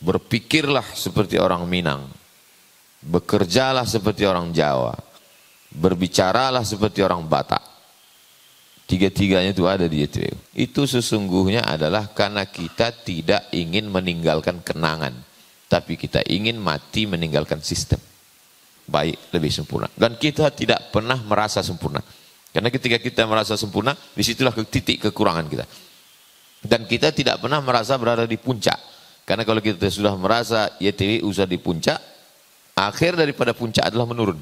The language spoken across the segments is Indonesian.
berpikirlah seperti orang Minang, bekerjalah seperti orang Jawa, berbicaralah seperti orang Batak. Tiga-tiganya itu ada di YTWU. Itu sesungguhnya adalah karena kita tidak ingin meninggalkan kenangan, tapi kita ingin mati meninggalkan sistem. Baik, lebih sempurna. Dan kita tidak pernah merasa sempurna. Karena ketika kita merasa sempurna, disitulah titik kekurangan kita. Dan kita tidak pernah merasa berada di puncak. Karena kalau kita sudah merasa YTWU sudah di puncak, akhir daripada puncak adalah menurun.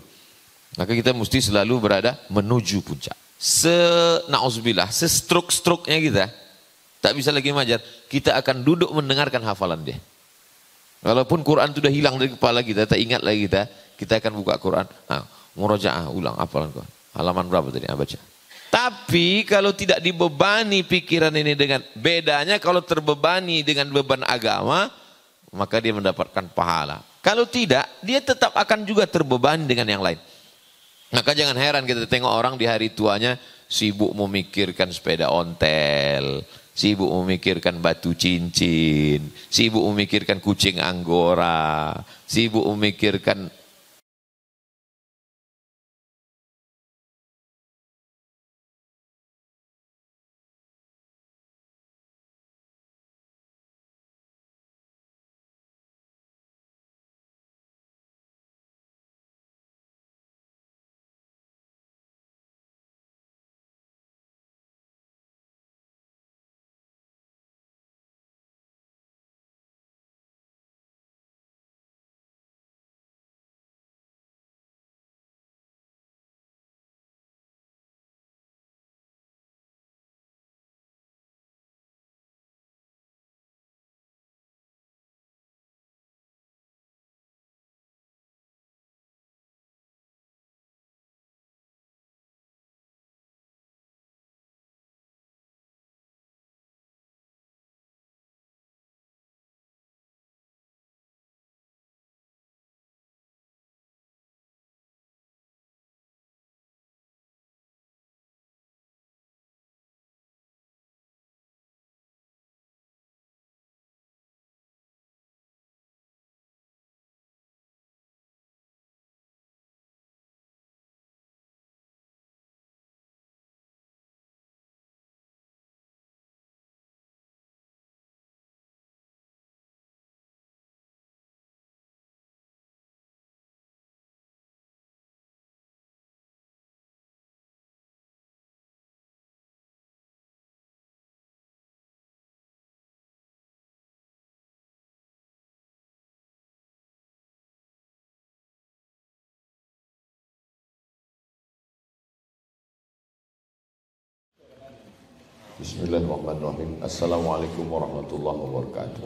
Maka kita mesti selalu berada menuju puncak. Na'udzubillah, sestruk-struknya kita tak bisa lagi mengajar, kita akan duduk mendengarkan hafalan dia. Walaupun Quran sudah hilang dari kepala kita, tak ingat lagi kita akan buka Quran, murojaah, ulang hafalan kau. Halaman berapa tadi? Baca. Tapi kalau tidak dibebani pikiran ini dengan bedanya, kalau terbebani dengan beban agama, maka dia mendapatkan pahala. Kalau tidak, dia tetap akan juga terbebani dengan yang lain. Maka jangan heran kita tengok orang di hari tuanya sibuk memikirkan sepeda ontel, sibuk memikirkan batu cincin, sibuk memikirkan kucing anggora, sibuk memikirkan Bismillahirrahmanirrahim. Assalamualaikum warahmatullahi wabarakatuh.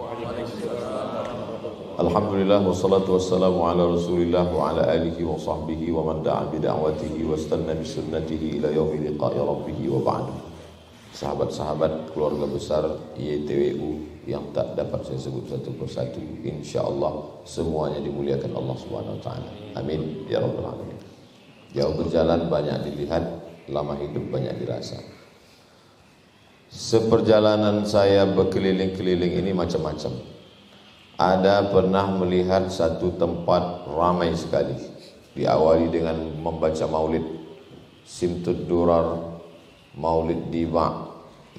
Alhamdulillah wassalatu wassalamu ala Rasulillah wa ala alihi wa sahbihi wa man da'a bi da'watihi wa istanna bi sunnatihi ila yaumil liqa'i rabbih wa ba'du. Sahabat-sahabat keluarga besar YTWU yang tak dapat saya sebut satu persatu, insyaallah semuanya dimuliakan Allah Subhanahu wa taala. Amin ya rabbal alamin. Jauh berjalan banyak dilihat, lama hidup banyak dirasa. Seperjalanan saya berkeliling-keliling ini macam-macam. Ada pernah melihat satu tempat ramai sekali. Diawali dengan membaca maulid Simtud Durar, maulid Diba,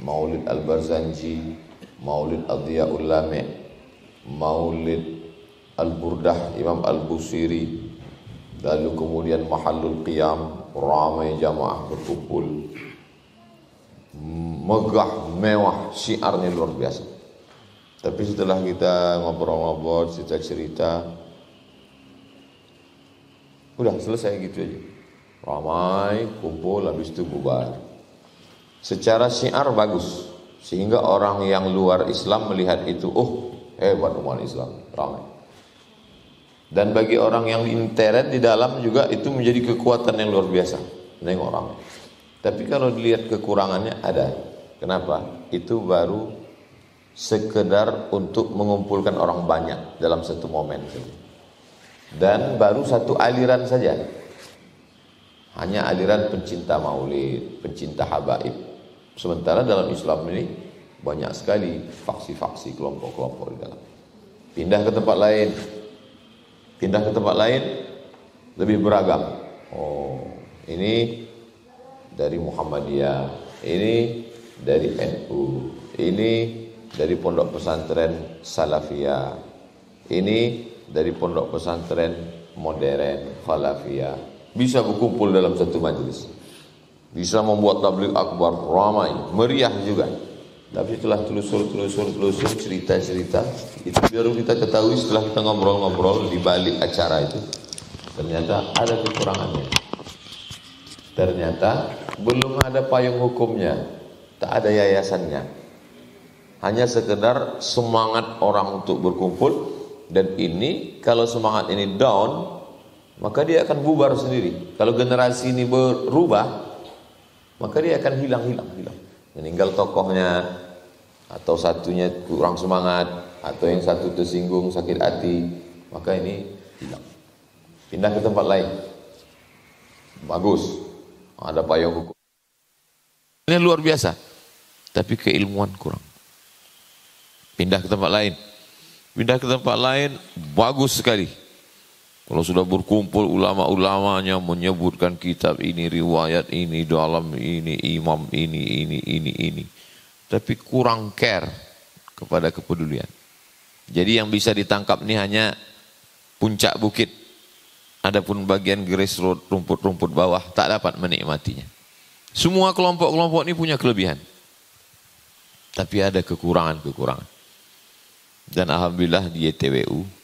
maulid Al-Barzanji, maulid Ad-Diya'ul Lami', maulid Al-Burdah Imam Al-Busiri, lalu kemudian Mahallul Qiyam, ramai jamaah berkumpul. Megah, mewah, syiarnya luar biasa. Tapi setelah kita ngobrol-ngobrol, cerita-cerita, udah selesai gitu aja. Ramai, kumpul, habis itu bubar. Secara syiar bagus, sehingga orang yang luar Islam melihat itu, oh hebat umat Islam, ramai. Dan bagi orang yang interet di dalam juga itu menjadi kekuatan yang luar biasa, nengok ramai. Tapi kalau dilihat kekurangannya ada. Kenapa? Itu baru sekedar untuk mengumpulkan orang banyak dalam satu momen saja. Dan baru satu aliran saja. Hanya aliran pencinta maulid, pencinta habaib. Sementara dalam Islam ini banyak sekali faksi-faksi, kelompok-kelompok di dalam. Pindah ke tempat lain. Pindah ke tempat lain lebih beragam. Oh, ini dari Muhammadiyah, ini dari NU, ini dari pondok pesantren Salafiyah, ini dari pondok pesantren modern Khalafiyah. Bisa berkumpul dalam satu majelis, bisa membuat tabligh akbar ramai, meriah juga. Tapi setelah telusur cerita-cerita itu baru kita ketahui setelah kita ngobrol-ngobrol di balik acara itu, ternyata ada kekurangannya. Ternyata belum ada payung hukumnya, tak ada yayasannya. Hanya sekedar semangat orang untuk berkumpul, dan ini kalau semangat ini down, maka dia akan bubar sendiri. Kalau generasi ini berubah, maka dia akan hilang. Meninggal tokohnya, atau satunya kurang semangat, atau yang satu tersinggung, sakit hati, maka ini hilang. Pindah ke tempat lain. Bagus, ada payung hukum. Ini luar biasa, tapi keilmuan kurang. Pindah ke tempat lain. Pindah ke tempat lain, bagus sekali. Kalau sudah berkumpul ulama-ulamanya menyebutkan kitab ini, riwayat ini, dalam ini, imam ini. Tapi kurang care kepada kepedulian. Jadi yang bisa ditangkap ini hanya puncak bukit. Adapun bagian grassroots, rumput-rumput bawah tak dapat menikmatinya. Semua kelompok-kelompok ini punya kelebihan. Tapi ada kekurangan-kekurangan. Dan alhamdulillah di YTWU,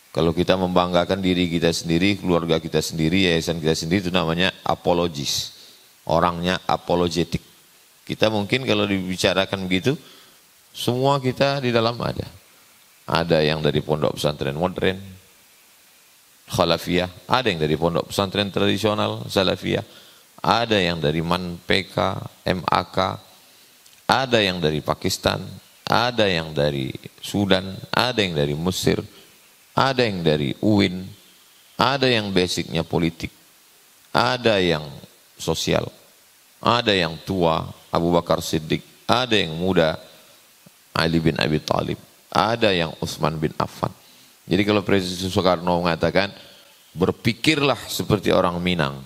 kalau kita membanggakan diri kita sendiri, keluarga kita sendiri, yayasan kita sendiri, itu namanya apologis. Orangnya apologetik. Kita mungkin kalau dibicarakan begitu, semua kita di dalam ada. Ada yang dari pondok pesantren modern, Khalafiyah, ada yang dari pondok pesantren tradisional, Salafiyah, ada yang dari MAN PK, MAK, ada yang dari Pakistan, ada yang dari Sudan, ada yang dari Mesir, ada yang dari UIN, ada yang basicnya politik, ada yang sosial, ada yang tua, Abu Bakar Siddiq, ada yang muda, Ali bin Abi Thalib, ada yang Utsman bin Affan. Jadi kalau Presiden Soekarno mengatakan, berpikirlah seperti orang Minang,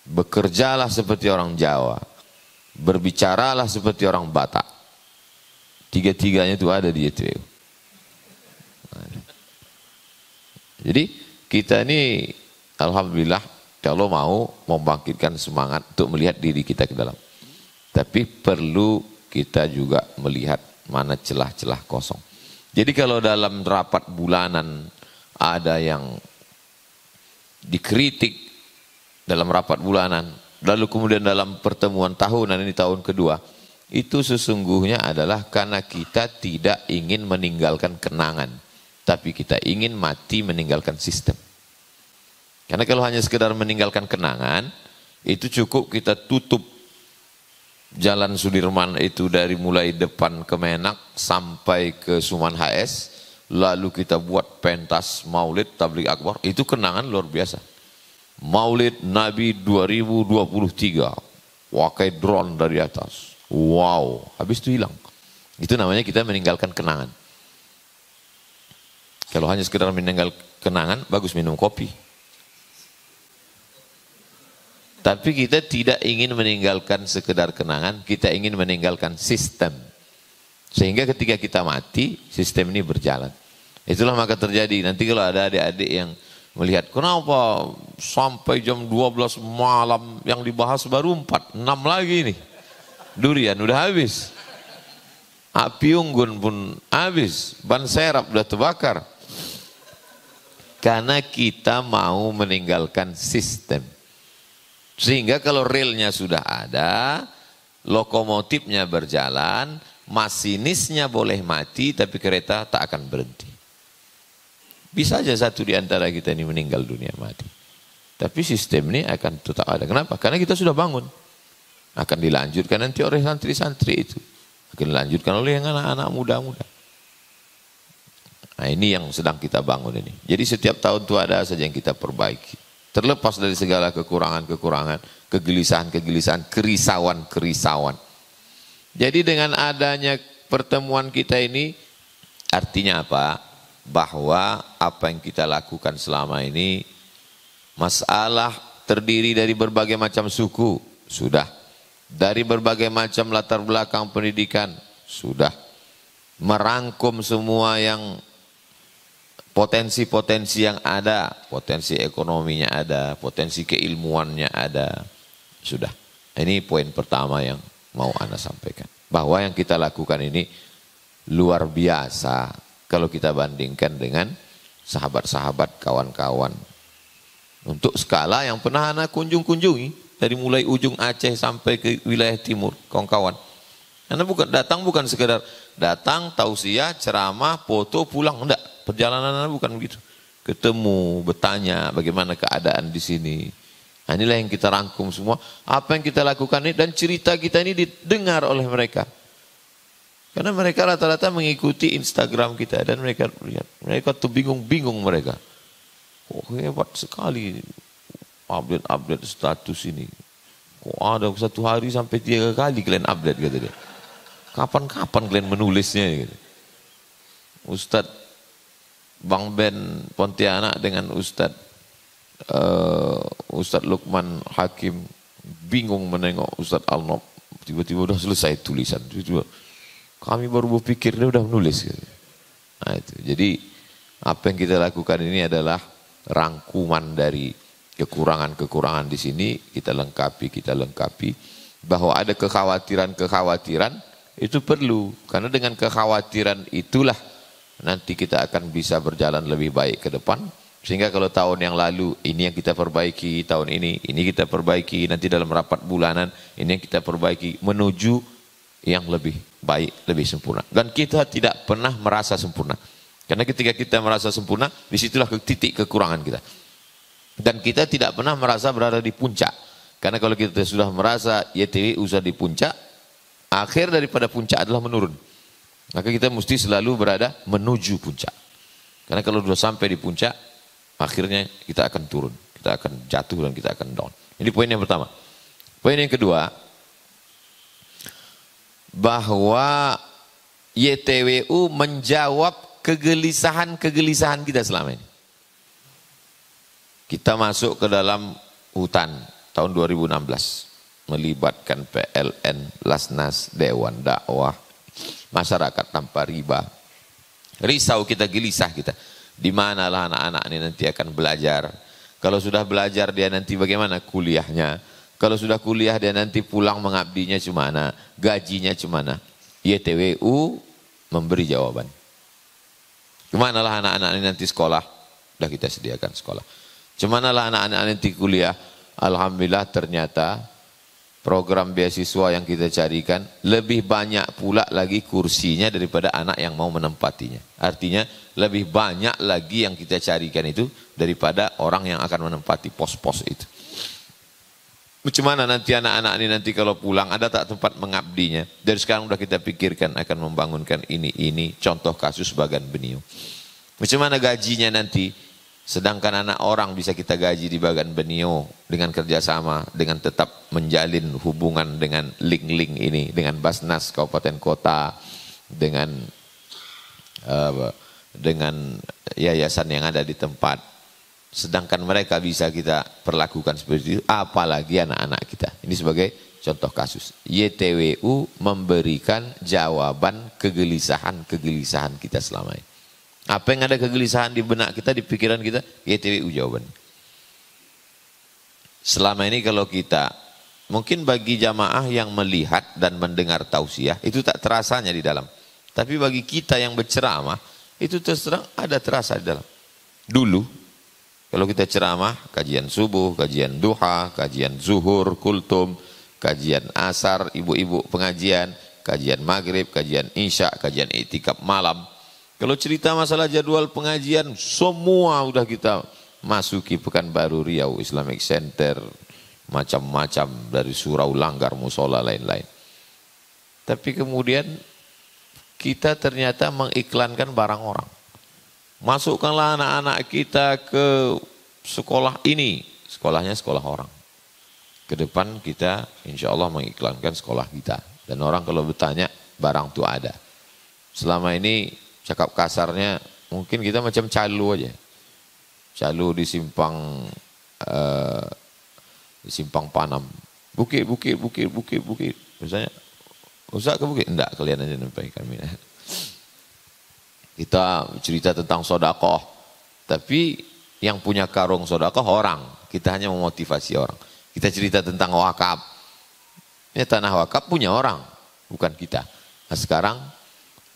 bekerjalah seperti orang Jawa, berbicaralah seperti orang Batak. Tiga-tiganya itu ada di YTWU. Jadi kita ini alhamdulillah kalau mau membangkitkan semangat untuk melihat diri kita ke dalam. Tapi perlu kita juga melihat mana celah-celah kosong. Jadi kalau dalam rapat bulanan ada yang dikritik dalam rapat bulanan, lalu kemudian dalam pertemuan tahunan ini tahun kedua, itu sesungguhnya adalah karena kita tidak ingin meninggalkan kenangan, tapi kita ingin mati meninggalkan sistem. Karena kalau hanya sekedar meninggalkan kenangan, itu cukup kita tutup Jalan Sudirman itu dari mulai depan Kemenak sampai ke Suman HS, lalu kita buat pentas maulid tabligh akbar, itu kenangan luar biasa. Maulid Nabi 2023, pakai drone dari atas, wow, habis itu hilang. Itu namanya kita meninggalkan kenangan. Kalau hanya sekedar meninggal kenangan, bagus minum kopi. Tapi kita tidak ingin meninggalkan sekedar kenangan, kita ingin meninggalkan sistem. Sehingga ketika kita mati, sistem ini berjalan. Itulah maka terjadi. Nanti kalau ada adik-adik yang melihat, kenapa sampai jam 12 malam yang dibahas baru 4, 6 lagi nih. Durian udah habis. Api unggun pun habis. Ban serap udah terbakar. Karena kita mau meninggalkan sistem. Sehingga kalau relnya sudah ada, lokomotifnya berjalan, masinisnya boleh mati, tapi kereta tak akan berhenti. Bisa saja satu di antara kita ini meninggal dunia mati. Tapi sistem ini akan tetap ada. Kenapa? Karena kita sudah bangun. Akan dilanjutkan nanti oleh santri-santri itu. Akan dilanjutkan oleh yang anak-anak muda-muda. Nah ini yang sedang kita bangun ini. Jadi setiap tahun itu ada saja yang kita perbaiki. Terlepas dari segala kekurangan-kekurangan, kegelisahan-kegelisahan, kerisauan-kerisauan. Jadi dengan adanya pertemuan kita ini, artinya apa? bahwa apa yang kita lakukan selama ini masalah terdiri dari berbagai macam suku, sudah. Dari berbagai macam latar belakang pendidikan, sudah. Merangkum semua yang potensi-potensi yang ada, potensi ekonominya ada, potensi keilmuannya ada, sudah. Ini poin pertama yang mau Ana sampaikan. Bahwa yang kita lakukan ini luar biasa kalau kita bandingkan dengan sahabat-sahabat, kawan-kawan. Untuk skala yang pernah Ana kunjungi, dari mulai ujung Aceh sampai ke wilayah timur, kawan-kawan. Ana bukan sekedar datang, tausiah, ceramah, foto, pulang, enggak. Perjalanan Ana bukan begitu. Ketemu, bertanya bagaimana keadaan di sini. Nah, inilah yang kita rangkum semua. Apa yang kita lakukan ini dan cerita kita ini didengar oleh mereka. Karena mereka rata-rata mengikuti Instagram kita dan mereka lihat. Mereka tuh bingung-bingung mereka. Kok hebat sekali update status ini. Kok ada satu hari sampai 3 kali kalian update, kata dia. Kapan-kapan kalian menulisnya gitu. Ustadz Bang Ben Pontianak dengan Ustadz Lukman Hakim bingung menengok Ustadz Alnob. Tiba-tiba udah selesai tulisan. Tiba-tiba kami baru berpikir dia udah menulis. Gitu. Nah itu. Jadi apa yang kita lakukan ini adalah rangkuman dari kekurangan-kekurangan di sini, kita lengkapi, bahwa ada kekhawatiran-kekhawatiran itu perlu, karena dengan kekhawatiran itulah nanti kita akan bisa berjalan lebih baik ke depan, sehingga kalau tahun yang lalu ini yang kita perbaiki, tahun ini kita perbaiki, nanti dalam rapat bulanan ini yang kita perbaiki, menuju yang lebih baik, lebih sempurna. Dan kita tidak pernah merasa sempurna. Karena ketika kita merasa sempurna, disitulah titik kekurangan kita. Dan kita tidak pernah merasa berada di puncak. Karena kalau kita sudah merasa YTW usah di puncak, akhir daripada puncak adalah menurun. Maka kita mesti selalu berada menuju puncak. Karena kalau sudah sampai di puncak, akhirnya kita akan turun. Kita akan jatuh dan kita akan down. Ini poin yang pertama. Poin yang kedua, bahwa YTWU menjawab kegelisahan-kegelisahan kita selama ini. Kita masuk ke dalam hutan tahun 2016. Melibatkan PLN, Lasnas, Dewan Dakwah, masyarakat tanpa riba. Risau kita, gelisah kita. Di manalah anak-anak ini nanti akan belajar. Kalau sudah belajar dia nanti bagaimana kuliahnya. Kalau sudah kuliah dia nanti pulang mengabdinya cemana, gajinya cemana. YTWU memberi jawaban. Kemanalah anak-anak ini nanti sekolah? Sudah kita sediakan sekolah. Kemanalah anak-anak nanti kuliah? Alhamdulillah ternyata program beasiswa yang kita carikan lebih banyak pula lagi kursinya daripada anak yang mau menempatinya. Artinya lebih banyak lagi yang kita carikan itu daripada orang yang akan menempati pos-pos itu. Macam mana nanti anak-anak ini nanti kalau pulang ada tak tempat mengabdinya? Dari sekarang sudah kita pikirkan akan membangunkan ini contoh kasus Bagan Beniu. Macam mana gajinya nanti? Sedangkan anak orang bisa kita gaji di Bagan Beniu dengan kerjasama, dengan tetap menjalin hubungan dengan link-link ini, dengan Basnas Kabupaten Kota, dengan yayasan yang ada di tempat. Sedangkan mereka bisa kita perlakukan seperti itu, apalagi anak-anak kita. Ini sebagai contoh kasus. YTWU memberikan jawaban kegelisahan-kegelisahan kita selama ini. Apa yang ada kegelisahan di benak kita, di pikiran kita, YTWU jawaban. Selama ini kalau kita, mungkin bagi jamaah yang melihat dan mendengar tausiah, itu tak terasanya di dalam. Tapi bagi kita yang berceramah, itu terus terang ada terasa di dalam. Dulu, kalau kita ceramah, kajian subuh, kajian duha, kajian zuhur, kultum, kajian asar, ibu-ibu pengajian, kajian maghrib, kajian isya, kajian iktikaf malam. Kalau cerita masalah jadwal pengajian, semua udah kita masuki Pekanbaru Riau, Islamic Center, macam-macam dari surau, langgar, musola, lain-lain. Tapi kemudian kita ternyata mengiklankan barang orang. Masukkanlah anak-anak kita ke sekolah ini. Sekolahnya sekolah orang. Ke depan kita insya Allah mengiklankan sekolah kita. Dan orang kalau bertanya, barang itu ada. Selama ini cakap kasarnya Mungkin kita macam calo aja. Calo di simpang Panam. Bukit. Misalnya, Ustaz ke bukit? Enggak, kalian aja sampai kami. Kita cerita tentang sodakoh. Tapi yang punya karung sodakoh orang. Kita hanya memotivasi orang. Kita cerita tentang wakaf. Ini tanah wakaf punya orang. Bukan kita. Nah sekarang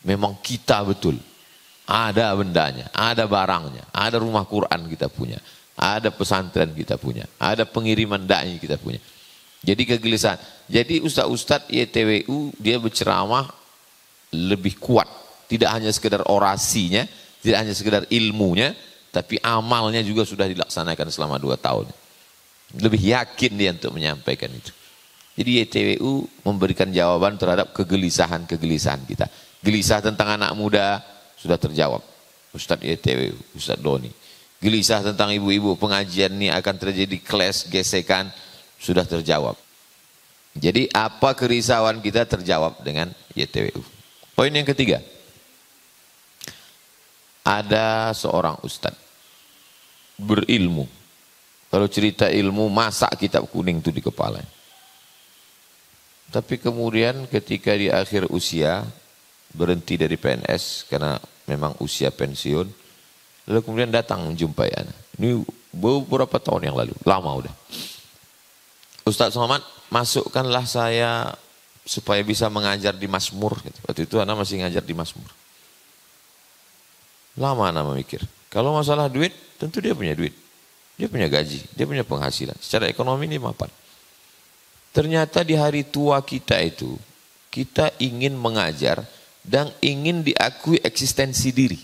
memang kita betul. Ada bendanya, ada barangnya, ada rumah Quran kita punya, ada pesantren kita punya, ada pengiriman dai kita punya. Jadi kegelisahan. Jadi ustaz-ustaz YTWU dia berceramah lebih kuat. Tidak hanya sekedar orasinya, tidak hanya sekedar ilmunya, tapi amalnya juga sudah dilaksanakan selama 2 tahun. Lebih yakin dia untuk menyampaikan itu. Jadi YTWU memberikan jawaban terhadap kegelisahan-kegelisahan kita. Gelisah tentang anak muda, sudah terjawab. Ustaz YTW, Ustaz Doni. Gelisah tentang ibu-ibu pengajian ini akan terjadi clash, gesekan, sudah terjawab. Jadi apa kerisauan kita terjawab dengan YTWU. Poin yang ketiga. Ada seorang ustaz berilmu. Kalau cerita ilmu, masak kitab kuning itu di kepala. Tapi kemudian ketika di akhir usia, berhenti dari PNS karena memang usia pensiun, lalu kemudian datang menjumpai anak. Ini beberapa tahun yang lalu, lama udah. Ustaz Somad, masukkanlah saya supaya bisa mengajar di Mazmur. Waktu itu anak masih ngajar di Mazmur. Lama anak memikir. Kalau masalah duit, tentu dia punya duit. Dia punya gaji, dia punya penghasilan. Secara ekonomi ini mapan. Ternyata di hari tua kita itu, kita ingin mengajar dan ingin diakui eksistensi diri.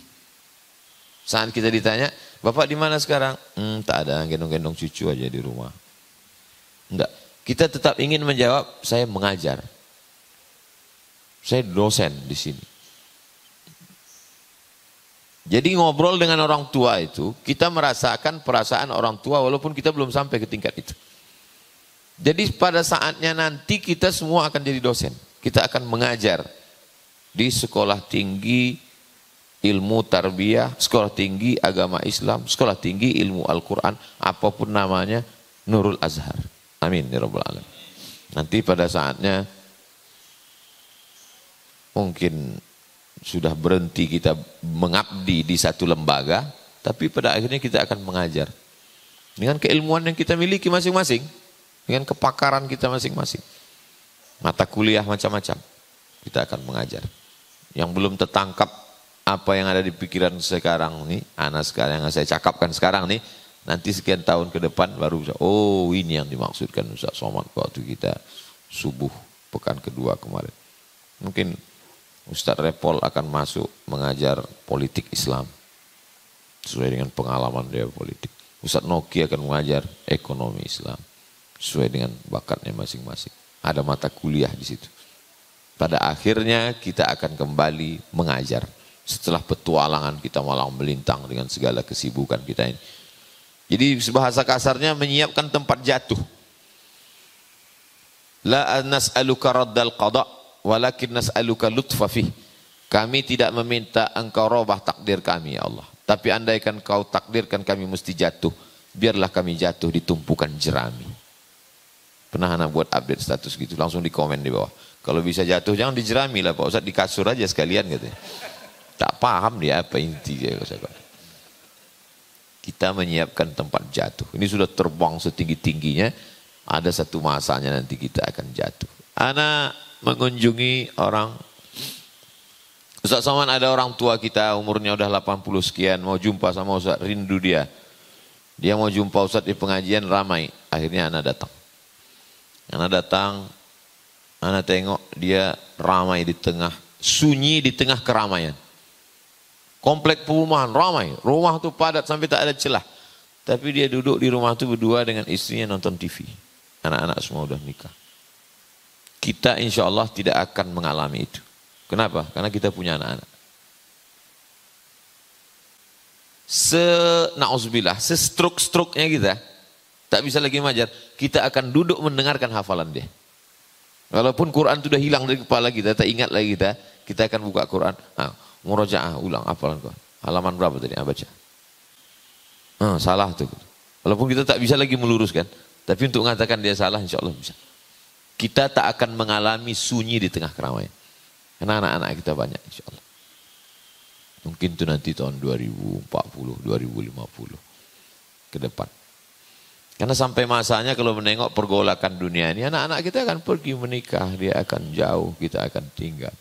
Saat kita ditanya, Bapak di mana sekarang? Tak ada, gendong-gendong cucu aja di rumah. Enggak. Kita tetap ingin menjawab, saya mengajar. Saya dosen di sini. Jadi ngobrol dengan orang tua itu, kita merasakan perasaan orang tua walaupun kita belum sampai ke tingkat itu. Jadi pada saatnya nanti kita semua akan jadi dosen. Kita akan mengajar di sekolah tinggi ilmu tarbiyah, sekolah tinggi agama Islam, sekolah tinggi ilmu Al-Quran, apapun namanya, Nurul Azhar. Amin ya rabbal alamin. Nanti pada saatnya mungkin sudah berhenti kita mengabdi di satu lembaga, tapi pada akhirnya kita akan mengajar dengan keilmuan yang kita miliki masing-masing, dengan kepakaran kita masing-masing. Mata kuliah macam-macam kita akan mengajar. Yang belum tertangkap apa yang ada di pikiran sekarang nih, anak sekarang yang saya cakapkan sekarang nih, nanti sekian tahun ke depan baru bisa, oh ini yang dimaksudkan Ustaz Somad waktu kita subuh pekan kedua kemarin. Mungkin Ustaz Repol akan masuk mengajar politik Islam sesuai dengan pengalaman dia politik. Ustaz Noki akan mengajar ekonomi Islam sesuai dengan bakatnya masing-masing. Ada mata kuliah di situ. Pada akhirnya kita akan kembali mengajar. Setelah petualangan kita malang melintang dengan segala kesibukan kita ini. Jadi bahasa kasarnya menyiapkan tempat jatuh. La nas'aluka raddal qada, walakin nas'aluka lutfa fih. Kami tidak meminta engkau robah takdir kami ya Allah. Tapi andaikan kau takdirkan kami mesti jatuh, biarlah kami jatuh di tumpukan jerami. Pernah anak buat update status gitu, langsung di komen di bawah. Kalau bisa jatuh jangan di jerami lah Pak Ustaz, di kasur aja sekalian katanya. Tak paham dia apa intinya. Kita menyiapkan tempat jatuh. Ini sudah terbang setinggi-tingginya, ada satu masanya nanti kita akan jatuh. Anak mengunjungi orang, Ustaz Somad, ada orang tua kita umurnya udah 80 sekian, mau jumpa sama Ustaz, rindu dia. Dia mau jumpa Ustaz di pengajian, ramai. Akhirnya anak datang. Anak datang, anak tengok dia ramai di tengah, sunyi di tengah keramaian. Komplek perumahan ramai, rumah tuh padat sampai tak ada celah. Tapi dia duduk di rumah tuh berdua dengan istrinya nonton TV. Anak-anak semua udah nikah. Kita insya Allah tidak akan mengalami itu. Kenapa? Karena kita punya anak-anak. Na'udzubillah, sestruk-struknya kita, tak bisa lagi mengajar, kita akan duduk mendengarkan hafalan dia. Walaupun Quran itu sudah hilang dari kepala kita, tak ingat lagi kita akan buka Quran. Nah, murojaah, ulang hafalan kau. Halaman berapa tadi? Baca. Salah tuh. Walaupun kita tak bisa lagi meluruskan, tapi untuk mengatakan dia salah insya Allah bisa. Kita tak akan mengalami sunyi di tengah keramaian. Karena anak-anak kita banyak insya Allah. Mungkin itu nanti tahun 2040, 2050 ke depan. Karena sampai masanya kalau menengok pergolakan dunia ini, anak-anak kita akan pergi menikah, dia akan jauh, kita akan tinggal.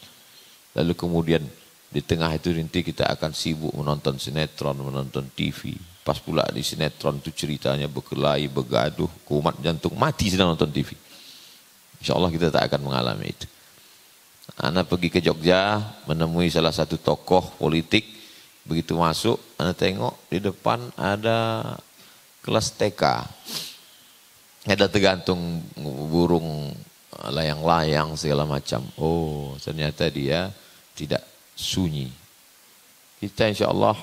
Lalu kemudian di tengah itu nanti kita akan sibuk menonton sinetron, menonton TV. Pas pula di sinetron itu ceritanya berkelahi, bergaduh, kumat jantung, mati sedang nonton TV. Insya Allah kita tak akan mengalami itu. Anak pergi ke Jogja, menemui salah satu tokoh politik. Begitu masuk, anak tengok di depan ada kelas TK. Ada tergantung burung layang-layang segala macam. Oh, ternyata dia tidak sunyi. Kita insya Allah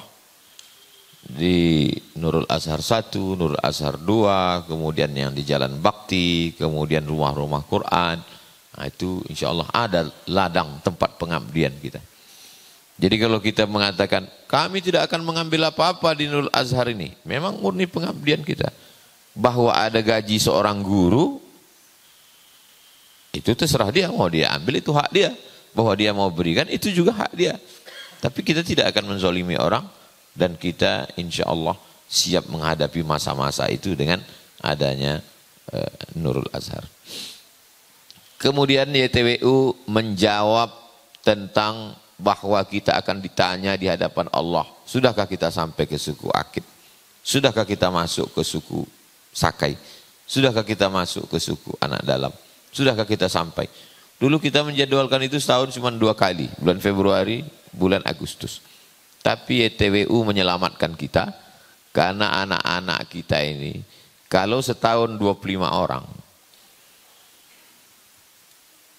di Nurul Azhar 1, Nurul Azhar 2, kemudian yang di Jalan Bakti, kemudian rumah-rumah Quran. Nah, itu insya Allah ada ladang tempat pengabdian kita. Jadi kalau kita mengatakan kami tidak akan mengambil apa-apa di Nurul Azhar ini, memang murni pengabdian kita. Bahwa ada gaji seorang guru, itu terserah dia, mau dia ambil itu hak dia. Bahwa dia mau berikan itu juga hak dia. Tapi kita tidak akan menzalimi orang dan kita insya Allah siap menghadapi masa-masa itu dengan adanya Nurul Azhar. Kemudian YTWU menjawab tentang bahwa kita akan ditanya di hadapan Allah. Sudahkah kita sampai ke suku Akid? Sudahkah kita masuk ke suku Sakai? Sudahkah kita masuk ke suku Anak Dalam? Sudahkah kita sampai? Dulu kita menjadwalkan itu setahun cuma 2 kali. Bulan Februari, bulan Agustus. Tapi YTWU menyelamatkan kita. Karena anak-anak kita ini, kalau setahun 25 orang.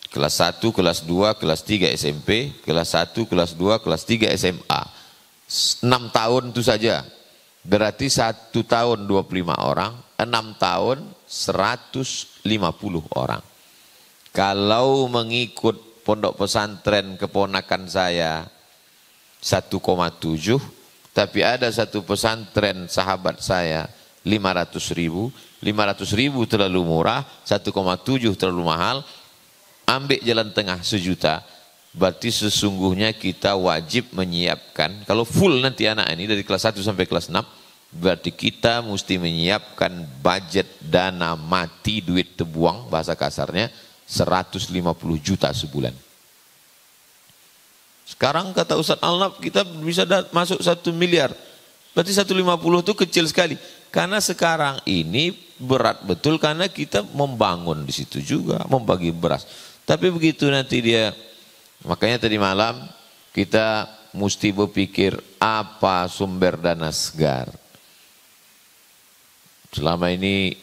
Kelas 1, kelas 2, kelas 3 SMP, kelas 1, kelas 2, kelas 3 SMA. 6 tahun itu saja. Berarti 1 tahun 25 orang, 6 tahun 150 orang. Kalau mengikut pondok pesantren keponakan saya 1,7, tapi ada satu pesantren sahabat saya 500.000, 500.000 terlalu murah, 1,7 terlalu mahal, ambil jalan tengah 1 juta, berarti sesungguhnya kita wajib menyiapkan, kalau full nanti anak ini dari kelas 1 sampai kelas 6, berarti kita mesti menyiapkan budget dana mati, duit terbuang, bahasa kasarnya 150 juta sebulan. Sekarang kata Ustaz Alnaf kita bisa masuk 1 miliar, berarti 150 itu kecil sekali. Karena sekarang ini berat betul karena kita membangun di situ juga, membagi beras. Tapi begitu nanti dia, makanya tadi malam kita mesti berpikir apa sumber dana segar. Selama ini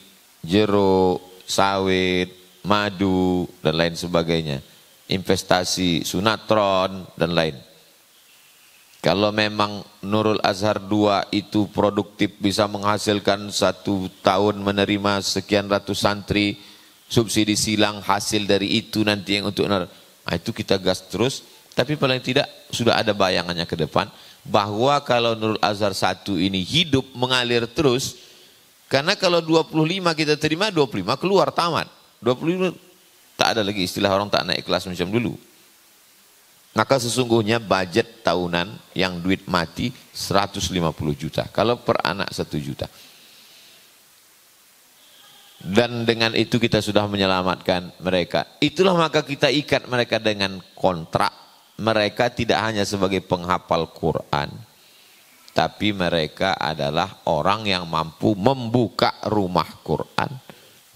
jeruk, sawit, madu dan lain sebagainya, investasi sunatron dan lain. Kalau memang Nurul Azhar 2 itu produktif bisa menghasilkan 1 tahun menerima sekian ratus santri, subsidi silang hasil dari itu nanti yang untuk itu kita gas terus. Tapi paling tidak sudah ada bayangannya ke depan bahwa kalau Nurul Azhar 1 ini hidup mengalir terus, karena kalau 25 kita terima, 25 keluar tamat, 25 tak ada lagi istilah orang tak naik kelas macam dulu. Maka sesungguhnya budget tahunan yang duit mati 150 juta. Kalau per anak 1 juta. Dan dengan itu kita sudah menyelamatkan mereka. Itulah maka kita ikat mereka dengan kontrak. Mereka tidak hanya sebagai penghafal Quran. Tapi mereka adalah orang yang mampu membuka rumah Quran.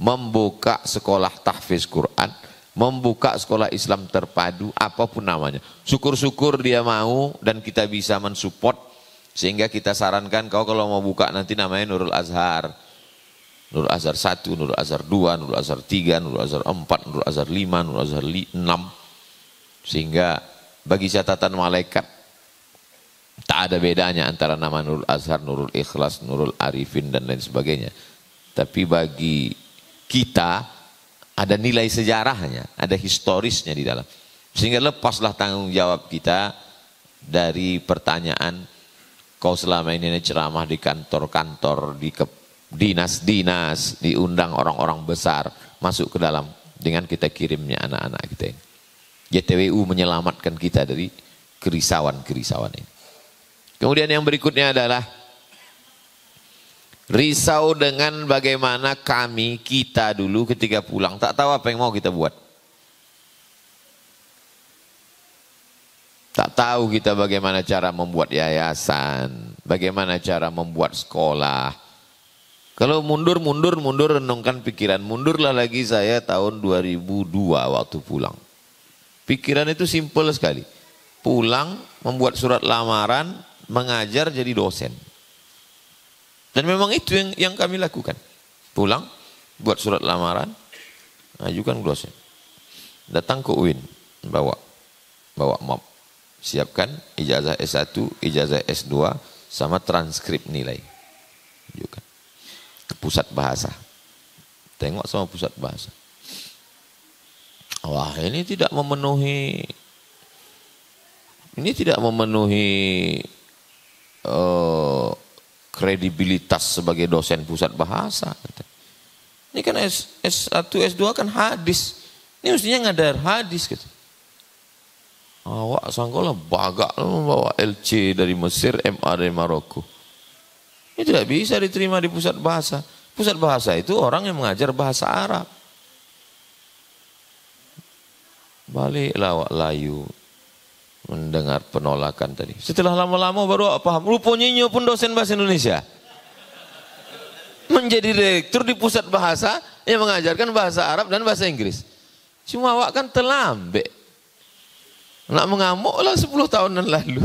Membuka sekolah tahfiz Quran. Membuka sekolah Islam terpadu, apapun namanya. Syukur-syukur dia mau dan kita bisa mensupport. Sehingga kita sarankan kau kalau mau buka nanti namanya Nurul Azhar. Nurul Azhar 1, Nurul Azhar 2, Nurul Azhar 3, Nurul Azhar 4, Nurul Azhar 5, Nurul Azhar 6. Sehingga bagi catatan malaikat, tak ada bedanya antara nama Nurul Azhar, Nurul Ikhlas, Nurul Arifin dan lain sebagainya. Tapi bagi kita, ada nilai sejarahnya, ada historisnya di dalam. Sehingga lepaslah tanggung jawab kita dari pertanyaan Kau selama ini ceramah di kantor-kantor, di dinas-dinas, diundang orang-orang besar masuk ke dalam dengan kita kirimnya anak-anak kita ini. YTWU menyelamatkan kita dari kerisauan-kerisauan ini. Kemudian yang berikutnya adalah risau dengan bagaimana kita dulu ketika pulang tak tahu apa yang mau kita buat. Tak tahu kita bagaimana cara membuat yayasan, bagaimana cara membuat sekolah. Kalau mundur renungkan pikiran. Mundurlah lagi saya tahun 2002 waktu pulang. Pikiran itu simpel sekali. Pulang, membuat surat lamaran, mengajar jadi dosen. Dan memang itu yang kami lakukan. Pulang, buat surat lamaran, ajukan dosen. Datang ke UIN, bawa map. Siapkan ijazah S1, ijazah S2, sama transkrip nilai. Ajukan ke pusat bahasa. Tengok sama pusat bahasa. Wah, ini tidak memenuhi kredibilitas sebagai dosen pusat bahasa. Ini kan S1, S2 kan hadis. Ini mestinya ngadar hadis gitu. Awak sangkolah bagak membawa LC dari Mesir, MA dari Maroko. Ini tidak bisa diterima di pusat bahasa. Pusat bahasa itu orang yang mengajar bahasa Arab. Baliklah awak layu mendengar penolakan tadi. Setelah lama-lama baru awak paham. Rupanya pun dosen bahasa Indonesia. Menjadi direktur di pusat bahasa yang mengajarkan bahasa Arab dan bahasa Inggris. Cuma awak kan terlambat. Nak mengamuk lah 10 tahunan lalu.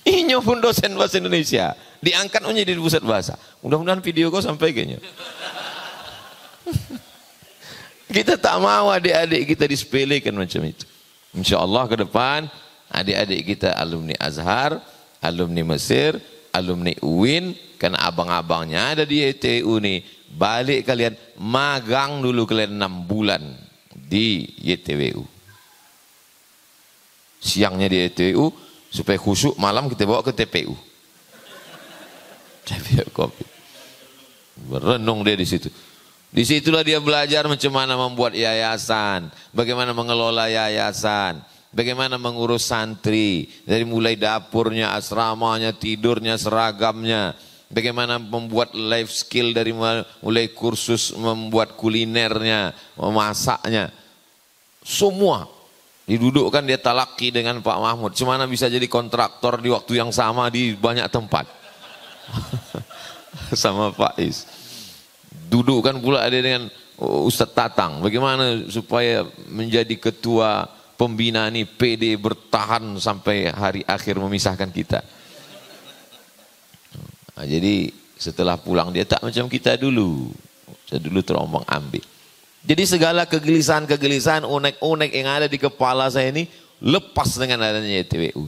Inyo pun dosen bahasa Indonesia. Diangkat menjadi di pusat bahasa. Mudah-mudahan video kau sampai kayaknya. Kita tak mau adik-adik kita disepelekan macam itu. Insya Allah ke depan adik-adik kita alumni Azhar, alumni Mesir, alumni UIN, kan abang-abangnya ada di YTWU nih. Balik kalian magang dulu kalian 6 bulan di YTWU. Siangnya di YTWU supaya khusyuk, malam kita bawa ke TPU. TPU kopi. Berenung dia di situ. Disitulah dia belajar macam mana membuat yayasan, bagaimana mengelola yayasan, bagaimana mengurus santri, dari mulai dapurnya, asramanya, tidurnya, seragamnya, bagaimana membuat life skill dari mulai kursus membuat kulinernya, memasaknya, semua. Didudukkan dia talaki dengan Pak Mahmud. Cemana bisa jadi kontraktor di waktu yang sama di banyak tempat. Sama Pak Is. Dudukkan pula dia dengan Ustadz Tatang. Bagaimana supaya menjadi ketua pembina ini PD bertahan sampai hari akhir memisahkan kita. Nah, jadi setelah pulang dia tak macam kita dulu. Saya dulu terombang ambing. Jadi segala kegelisahan-kegelisahan, unek-unek yang ada di kepala saya ini lepas dengan adanya YTWU.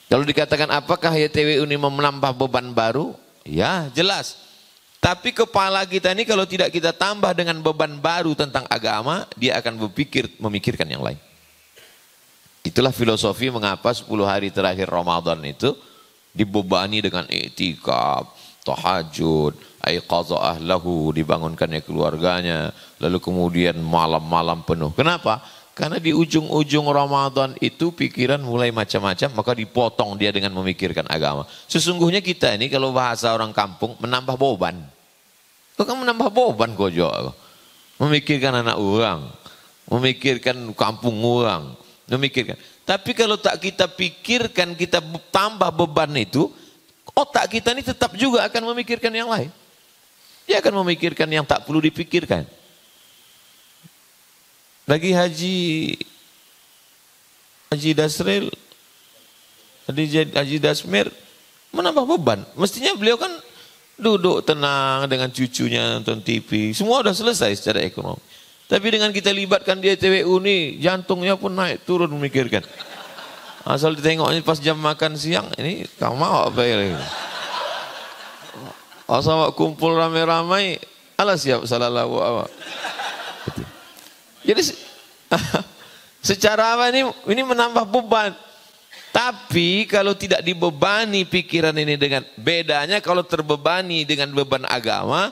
Kalau dikatakan apakah YTWU ini menambah beban baru? Ya jelas. Tapi kepala kita ini kalau tidak kita tambah dengan beban baru tentang agama, dia akan memikirkan yang lain. Itulah filosofi mengapa 10 hari terakhir Ramadan itu dibebani dengan i'tikaf, tahajud, aiqadha ahlahu, dibangunkannya keluarganya, lalu kemudian malam-malam penuh. Kenapa? Karena di ujung-ujung Ramadan itu pikiran mulai macam-macam, maka dipotong dia dengan memikirkan agama. Sesungguhnya kita ini kalau bahasa orang kampung menambah beban. Kau kan menambah beban kojo. Memikirkan anak orang, memikirkan kampung orang, memikirkan. Tapi kalau tak kita pikirkan, kita tambah beban itu, otak kita ini tetap juga akan memikirkan yang lain. Dia akan memikirkan yang tak perlu dipikirkan. Lagi Haji Dasril, Haji Dasmir menambah beban. Mestinya beliau kan duduk tenang dengan cucunya nonton TV. Semua sudah selesai secara ekonomi. Tapi dengan kita libatkan di YTWU ini, jantungnya pun naik turun memikirkan. Asal ditengoknya pas jam makan siang, ini kamu mau apa ya? Asal kumpul ramai-ramai, ala siap salah lagu apa. Jadi secara apa ini menambah beban. Tapi kalau tidak dibebani pikiran ini dengan bedanya, kalau terbebani dengan beban agama,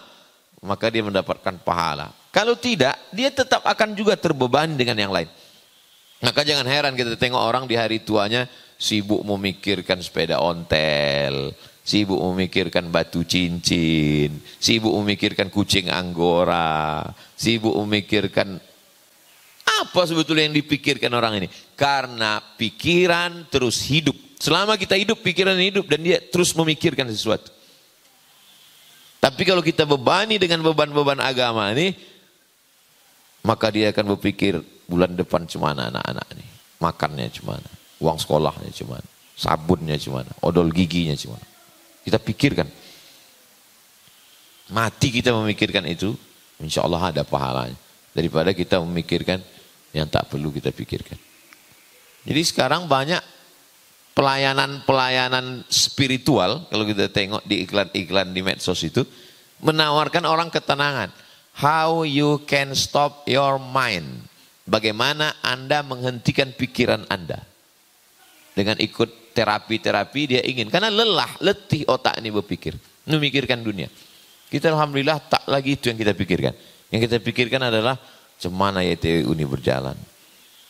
maka dia mendapatkan pahala. Kalau tidak, dia tetap akan juga terbebani dengan yang lain. Maka jangan heran kita tengok orang di hari tuanya sibuk memikirkan sepeda ontel, sibuk memikirkan batu cincin, sibuk memikirkan kucing anggora, sibuk memikirkan apa sebetulnya yang dipikirkan orang ini. Karena pikiran terus hidup. Selama kita hidup, pikiran hidup dan dia terus memikirkan sesuatu. Tapi kalau kita bebani dengan beban-beban agama ini, maka dia akan berpikir bulan depan cemana anak-anak ini, makannya cemana, uang sekolahnya cemana, sabunnya cemana, odol giginya cemana. Kita pikirkan. Mati kita memikirkan itu, insya Allah ada pahalanya. Daripada kita memikirkan yang tak perlu kita pikirkan. Jadi sekarang banyak pelayanan-pelayanan spiritual, kalau kita tengok di iklan-iklan di medsos itu, menawarkan orang ketenangan. How you can stop your mind. Bagaimana Anda menghentikan pikiran Anda. Dengan ikut terapi-terapi dia ingin. Karena lelah, letih otak ini berpikir. Memikirkan dunia. Kita alhamdulillah tak lagi itu yang kita pikirkan. Yang kita pikirkan adalah cemana YTWU ini berjalan.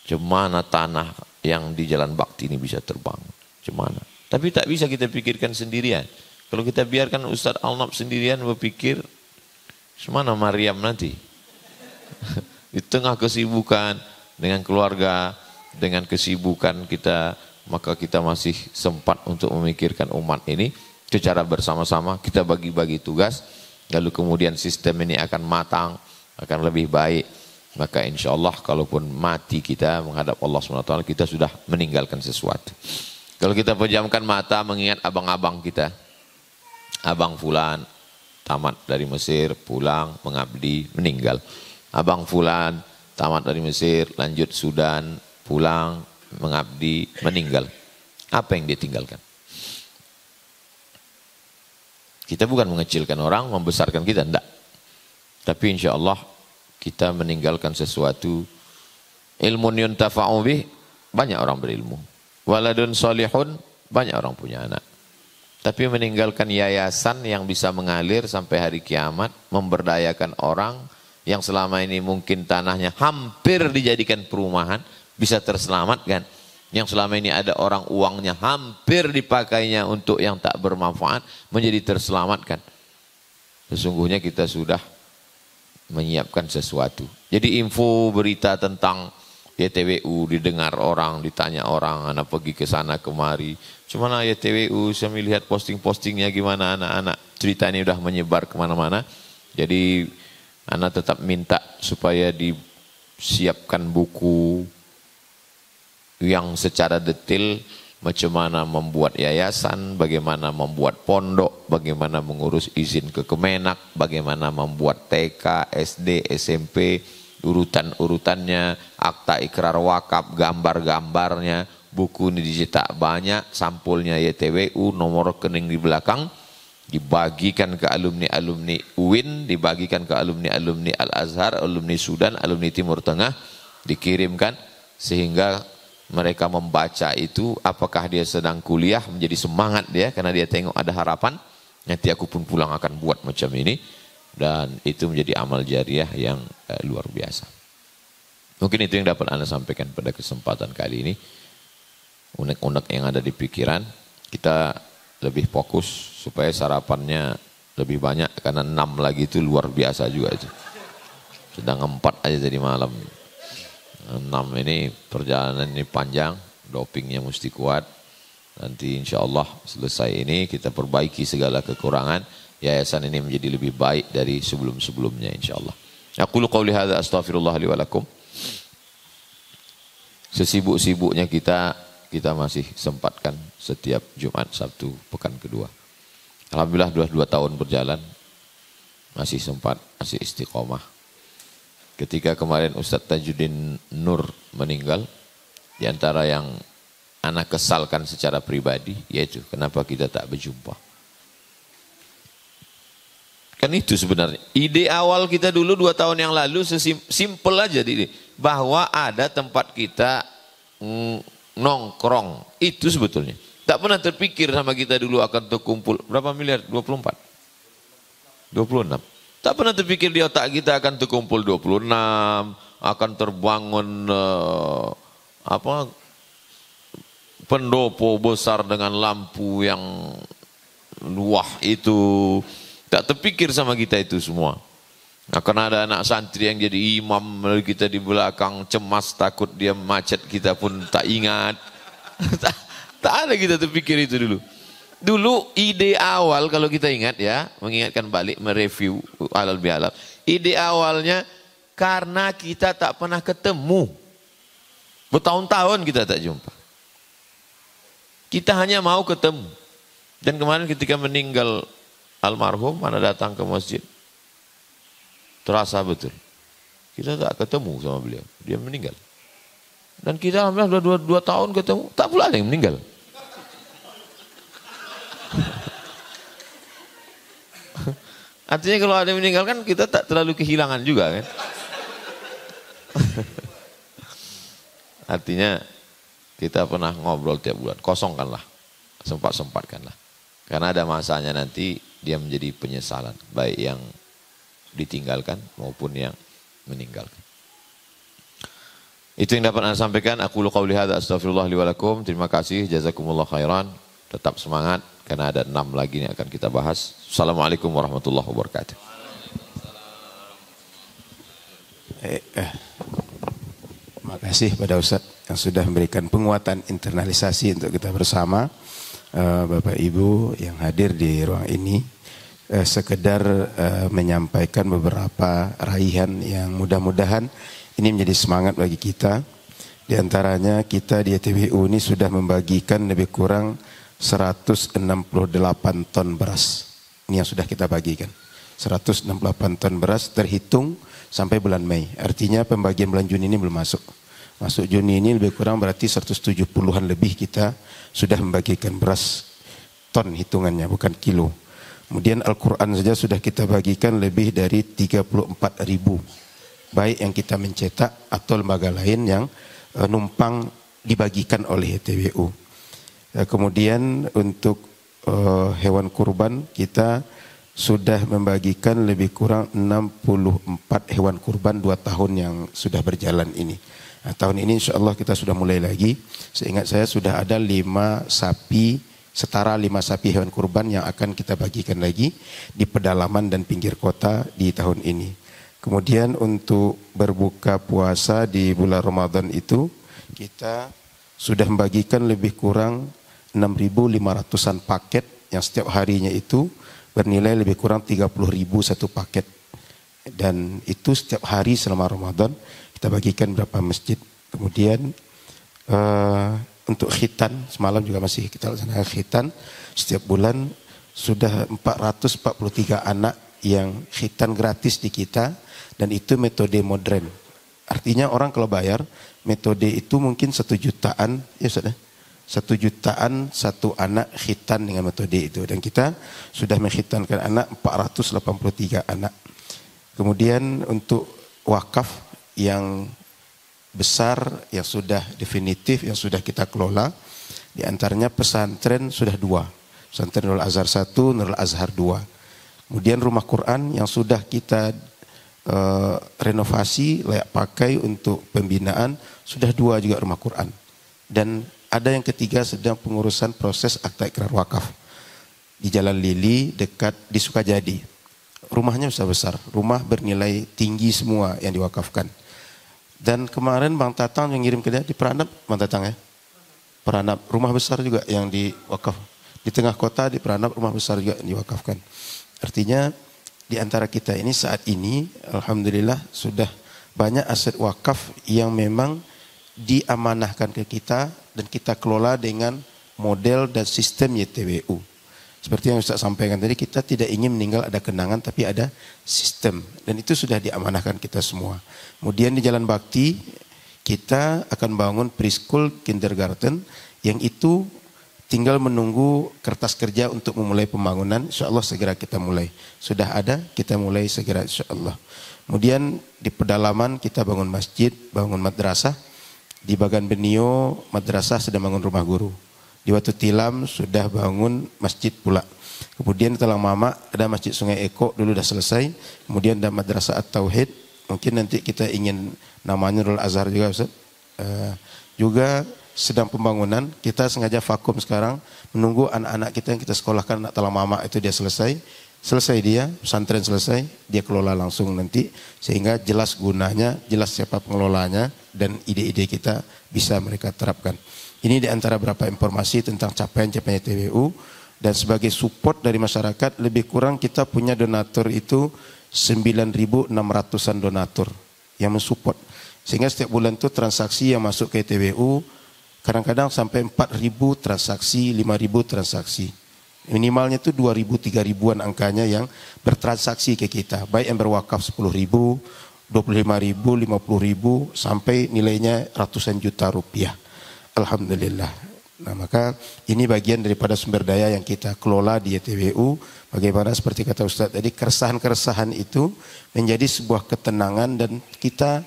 Cemana tanah yang di jalan bakti ini bisa terbang. Cemana. Tapi tak bisa kita pikirkan sendirian. Kalau kita biarkan Ustadz Al-Nab sendirian berpikir, semana Maryam nanti? Di tengah kesibukan dengan keluarga, dengan kesibukan kita, maka kita masih sempat untuk memikirkan umat ini secara bersama-sama. Kita bagi-bagi tugas, lalu kemudian sistem ini akan matang, akan lebih baik. Maka insya Allah kalaupun mati kita menghadap Allah SWT, kita sudah meninggalkan sesuatu. Kalau kita pejamkan mata mengingat abang-abang kita, abang fulan tamat dari Mesir, pulang, mengabdi, meninggal. Abang fulan tamat dari Mesir, lanjut Sudan, pulang, mengabdi, meninggal. Apa yang dia tinggalkan? Kita bukan mengecilkan orang, membesarkan kita, enggak. Tapi insya Allah kita meninggalkan sesuatu. Ilmun yuntafa'u bih, banyak orang berilmu. Waladun solihun, banyak orang punya anak. Tapi meninggalkan yayasan yang bisa mengalir sampai hari kiamat, memberdayakan orang yang selama ini mungkin tanahnya hampir dijadikan perumahan, bisa terselamatkan. Yang selama ini ada orang uangnya hampir dipakainya untuk yang tak bermanfaat, menjadi terselamatkan. Sesungguhnya kita sudah menyiapkan sesuatu. Jadi info berita tentang YTWU didengar orang, ditanya orang, anak pergi ke sana kemari. Cuma YTWU, saya melihat posting-postingnya gimana anak-anak. Cerita ini sudah menyebar kemana-mana. Jadi anak tetap minta supaya disiapkan buku yang secara detail macam mana membuat yayasan, bagaimana membuat pondok, bagaimana mengurus izin ke Kemenak, bagaimana membuat TK, SD, SMP, urutan-urutannya, akta ikrar wakaf, gambar-gambarnya, buku ini dicetak banyak, sampulnya YTWU, nomor rekening di belakang, dibagikan ke alumni-alumni UIN, dibagikan ke alumni-alumni Al-Azhar, alumni Sudan, alumni Timur Tengah, dikirimkan sehingga mereka membaca itu, apakah dia sedang kuliah, menjadi semangat dia karena dia tengok ada harapan, nanti aku pun pulang akan buat macam ini, dan itu menjadi amal jariah yang luar biasa. Mungkin itu yang dapat Anda sampaikan pada kesempatan kali ini. Unek-unek yang ada di pikiran, kita lebih fokus supaya sarapannya lebih banyak, karena 6 lagi itu luar biasa juga itu. Sedang 4 aja tadi malam. 6 ini perjalanan ini panjang, dopingnya mesti kuat. Nanti insya Allah selesai ini kita perbaiki segala kekurangan. Yayasan ini menjadi lebih baik dari sebelum-sebelumnya insya Allah. Aqulu qawli hadza astaghfirullah li wa lakum. Sesibuk-sibuknya kita masih sempatkan setiap Jumat, Sabtu, pekan kedua. Alhamdulillah 22 tahun berjalan, masih sempat, masih istiqomah. Ketika kemarin Ustadz Tajuddin Nur meninggal, di antara yang anak kesalkan secara pribadi, yaitu kenapa kita tak berjumpa. Kan itu sebenarnya. Ide awal kita dulu 2 tahun yang lalu sesimpel aja, bahwa ada tempat kita nongkrong. Itu sebetulnya. Tak pernah terpikir sama kita dulu akan terkumpul. Berapa miliar? 24? 26. Tak pernah terpikir di otak kita akan terkumpul 26. Akan terbangun pendopo besar dengan lampu yang wah itu. Tak terpikir sama kita itu semua. Akan ada anak santri yang jadi imam, lalu kita di belakang cemas takut dia macet, kita pun tak ingat. tak ada kita terpikir itu dulu. Dulu ide awal kalau kita ingat ya, mengingatkan balik, mereview alal bihalal. Ide awalnya karena kita tak pernah ketemu. Bertahun-tahun kita tak jumpa. Kita hanya mau ketemu. Dan kemarin ketika meninggal almarhum, mana datang ke masjid. Terasa betul. Kita tak ketemu sama beliau. Dia meninggal. Dan kita alhamdulillah 2 tahun ketemu. Tak pula ada yang meninggal. Artinya kalau ada yang meninggal kan kita tak terlalu kehilangan juga kan. Artinya kita pernah ngobrol tiap bulan. Kosongkanlah. Sempat-sempatkanlah. Karena ada masanya nanti dia menjadi penyesalan. Baik yang ditinggalkan maupun yang meninggalkan. Itu yang dapat Anda sampaikan. Aku qauli hadza astaghfirullah li wa lakum. Terima kasih, jazakumullah khairan. Tetap semangat karena ada 6 lagi yang akan kita bahas. Assalamualaikum warahmatullahi wabarakatuh. Terima kasih pada Ustaz yang sudah memberikan penguatan internalisasi untuk kita bersama. Bapak Ibu yang hadir di ruang ini. Sekedar menyampaikan beberapa raihan yang mudah-mudahan ini menjadi semangat bagi kita. Di antaranya kita di ETBU ini sudah membagikan lebih kurang 168 ton beras. Ini yang sudah kita bagikan. 168 ton beras terhitung sampai bulan Mei. Artinya pembagian bulan Juni ini belum masuk. Masuk Juni ini lebih kurang berarti 170-an lebih kita sudah membagikan beras ton hitungannya, bukan kilo. Kemudian Al-Quran saja sudah kita bagikan lebih dari 34.000. Baik yang kita mencetak atau lembaga lain yang numpang dibagikan oleh ETBU. Kemudian untuk hewan kurban kita sudah membagikan lebih kurang 64 hewan kurban 2 tahun yang sudah berjalan ini. Nah, tahun ini insya Allah kita sudah mulai lagi. Seingat saya sudah ada 5 sapi, setara 5 sapi hewan kurban yang akan kita bagikan lagi di pedalaman dan pinggir kota di tahun ini. Kemudian untuk berbuka puasa di bulan Ramadan itu kita sudah membagikan lebih kurang 6.500-an paket yang setiap harinya itu bernilai lebih kurang 30.000 satu paket. Dan itu setiap hari selama Ramadan kita bagikan berapa masjid. Kemudian untuk khitan, semalam juga masih kita laksanakan khitan. Setiap bulan sudah 443 anak yang khitan gratis di kita. Dan itu metode modern. Artinya orang kalau bayar, metode itu mungkin 1 jutaan. Ya sudah, 1 jutaan satu anak khitan dengan metode itu. Dan kita sudah mengkhitankan anak 483 anak. Kemudian untuk wakaf yang besar yang sudah definitif yang sudah kita kelola, di antaranya pesantren sudah 2, pesantren Nurul Azhar 1, Nurul Azhar 2. Kemudian rumah Quran yang sudah kita renovasi layak pakai untuk pembinaan sudah 2 juga rumah Quran. Dan ada yang ketiga sedang pengurusan proses akta ikrar wakaf di Jalan Lili dekat di Sukajadi. Rumahnya besar, rumah bernilai tinggi semua yang diwakafkan. Dan kemarin Bang Tatang yang ngirim ke dia di Peranap, Bang Tatang ya. Peranap, rumah besar juga yang diwakaf. Di tengah kota di Peranap rumah besar juga yang diwakafkan. Artinya di antara kita ini saat ini alhamdulillah sudah banyak aset wakaf yang memang diamanahkan ke kita dan kita kelola dengan model dan sistem YTWU. Seperti yang Ustaz sampaikan tadi, kita tidak ingin meninggal ada kenangan tapi ada sistem. Dan itu sudah diamanahkan kita semua. Kemudian di Jalan Bakti kita akan bangun preschool kindergarten yang itu tinggal menunggu kertas kerja untuk memulai pembangunan. InsyaAllah segera kita mulai. Sudah ada, kita mulai segera insyaAllah. Kemudian di pedalaman kita bangun masjid, bangun madrasah. Di Bagan Benio madrasah sedang bangun rumah guru. Di Watu Tilam sudah bangun masjid pula. Kemudian di Talang Mama ada Masjid Sungai Eko dulu sudah selesai. Kemudian ada Madrasah At-Tauhid. Mungkin nanti kita ingin namanya Nurul Azhar juga Ustaz. Juga sedang pembangunan. Kita sengaja vakum sekarang menunggu anak-anak kita yang kita sekolahkan anak Talang Mama itu dia selesai. Selesai dia, pesantren selesai, dia kelola langsung nanti sehingga jelas gunanya, jelas siapa pengelolanya dan ide-ide kita bisa mereka terapkan. Ini di antara beberapa informasi tentang capaian-capaian TWU dan sebagai support dari masyarakat lebih kurang kita punya donatur itu 9.600-an donatur yang mensupport. Sehingga setiap bulan itu transaksi yang masuk ke TWU kadang-kadang sampai 4.000 transaksi, 5.000 transaksi. Minimalnya itu 2.000, 3.000-an angkanya yang bertransaksi ke kita. Baik yang berwakaf 10.000, 25.000, 50.000 sampai nilainya ratusan juta rupiah. Alhamdulillah. Nah, maka ini bagian daripada sumber daya yang kita kelola di YTWU. Bagaimana seperti kata Ustaz tadi, keresahan-keresahan itu menjadi sebuah ketenangan dan kita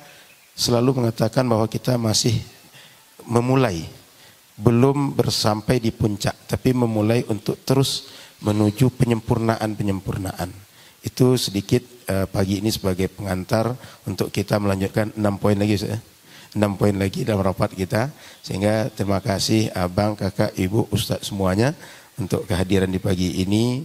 selalu mengatakan bahwa kita masih memulai. Belum bersampai di puncak, tapi memulai untuk terus menuju penyempurnaan. Itu sedikit pagi ini sebagai pengantar untuk kita melanjutkan 6 poin lagi. 6 poin lagi dalam rapat kita. Sehingga terima kasih abang, kakak, ibu, ustaz semuanya untuk kehadiran di pagi ini.